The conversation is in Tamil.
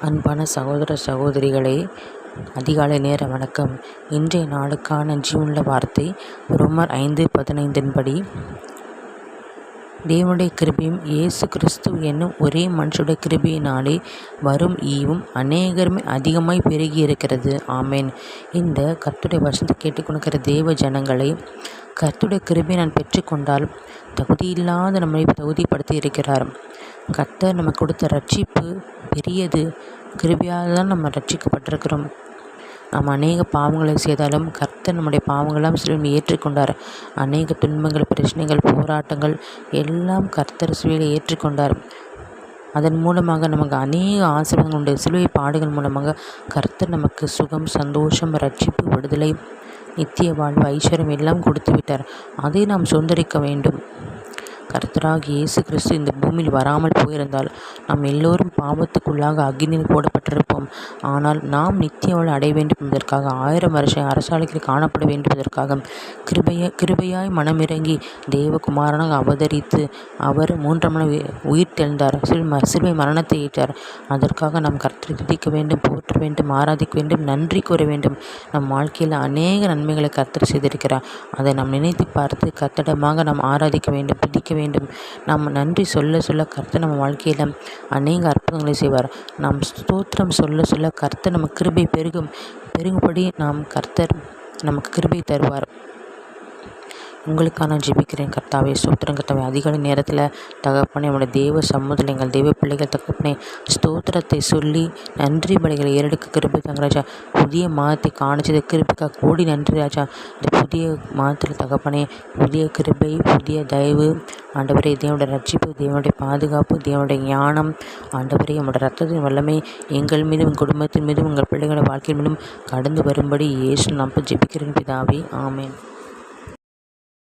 அன்பான சகோதர சகோதரிகளே, அதிகாலை நேர வணக்கம். இன்றைய நாளுக்கான ஜீவனுள்ள வார்த்தை ரோமர் 5:15 படி, தேவனுடைய கிருபையும் இயேசு கிறிஸ்து என்னும் ஒரே மனுஷனுடைய கிருபையினாலே வரும் ஈவும் அநேகருமே அதிகமாய் பெருகி இருக்கிறது. ஆமேன். இந்த கர்த்தருடைய வசனத்தை கேட்டுக்கொண்டிருக்கிற தேவ ஜனங்களை, கர்த்தருடைய கிருபையை நான் பெற்றுக்கொண்டால் தகுதியில்லாத நம்மை தகுதிப்படுத்தி இருக்கிறார். கர்த்தர் நமக்கு கொடுத்த ரட்சிப்பு பெரியது. கிருபையால் தான் நம்ம ரட்சிக்கப்பட்டிருக்கிறோம். நாம் அநேக பாவங்களை செய்தாலும் கர்த்தர் நம்முடைய பாவங்களாம் சிலுவையில் ஏற்றுக்கொண்டார். அநேக துன்பங்கள், பிரச்சனைகள், போராட்டங்கள் எல்லாம் கர்த்தர் சிலுவையில் ஏற்றுக்கொண்டார். அதன் மூலமாக நமக்கு அநேக ஆசீர்வாதங்கள் உண்டு. சிலுவை பாடுகள் மூலமாக கர்த்தர் நமக்கு சுகம், சந்தோஷம், ரட்சிப்பு, விடுதலை, நித்திய வாழ்வு, ஐஸ்வர்யம் எல்லாம் கொடுத்து விட்டார். அதை நாம் சுதந்திரிக்க வேண்டும். கர்த்தராகிய இயேசு கிறிஸ்து இந்த பூமியில் வராமல் போயிருந்தால் நாம் எல்லோரும் பாவத்துக்குள்ளாக அக்னியில் போடப்பட்டிருப்போம். ஆனால் நாம் நித்திய வாழ்வை அடைய வேண்டும் என்பதற்காக 1000 வருஷ அரசாலைகளில் காணப்பட வேண்டும் என்பதற்காக கிருபையாய் மனமிறங்கி தேவகுமாரனாக அவதரித்து அவர் 3ஆம் நாள் உயிர் தெழுந்தார். சிலுவை மரணத்தை ஏற்றார். அதற்காக நாம் கர்த்தரை துதிக்க வேண்டும், போற்ற வேண்டும், ஆராதிக்க வேண்டும், நன்றி கூற வேண்டும். நம் வாழ்க்கையில் அநேக நன்மைகளை கர்த்தர் செய்திருக்கிறார். அதை நாம் நினைத்து பார்த்து கர்த்தரிடமாக நாம் ஆராதிக்க வேண்டும், துதிக்க வேண்டும். நாம் நன்றி சொல்ல சொல்ல கர்த்தர் நம்ம வாழ்க்கையில் அநேக அற்புதங்களை செய்வார். நாம் ஸ்தோத்திரம் சொல்ல சொல்ல கர்த்தர் நம்ம கிருபை பெருகும்படி கர்த்தர் நமக்கு கிருபை தருவார். உங்களுக்காக நான் ஜெபிக்கிறேன். கர்த்தாவே, ஸ்தோத்திரம் கர்த்தாவே. அதிகாலை நேரத்தில் தகப்பனே, நம்முடைய தேவ சமூகத்தில் எங்கள் தெய்வ பிள்ளைகள் தகப்பனே ஸ்தோத்திரத்தை சொல்லி நன்றி பலிகளை ஏறெடுக்க கிருபை தாங்க ராஜா. புதிய மாதத்தை காணிச்சது கிருபைக்காக கோடி நன்றி ராஜா. இந்த புதிய மாதத்தில் தகப்பனே புதிய கிருபை, புதிய தயவு ஆண்டவரே, தேவனுடைய ரட்சிப்பு, தேவனுடைய பாதுகாப்பு, தேவனுடைய ஞானம் ஆண்டவரே, நம்முடைய ரத்தத்தின் வல்லமை எங்கள் மீதும் குடும்பத்தின் மீதும் உங்கள் பிள்ளைகளுடைய வாழ்க்கையின் மீதும் கடந்து வரும்படி இயேசு நாம் ஜெபிக்கிறேன் பிதாவே. ஆமேன்.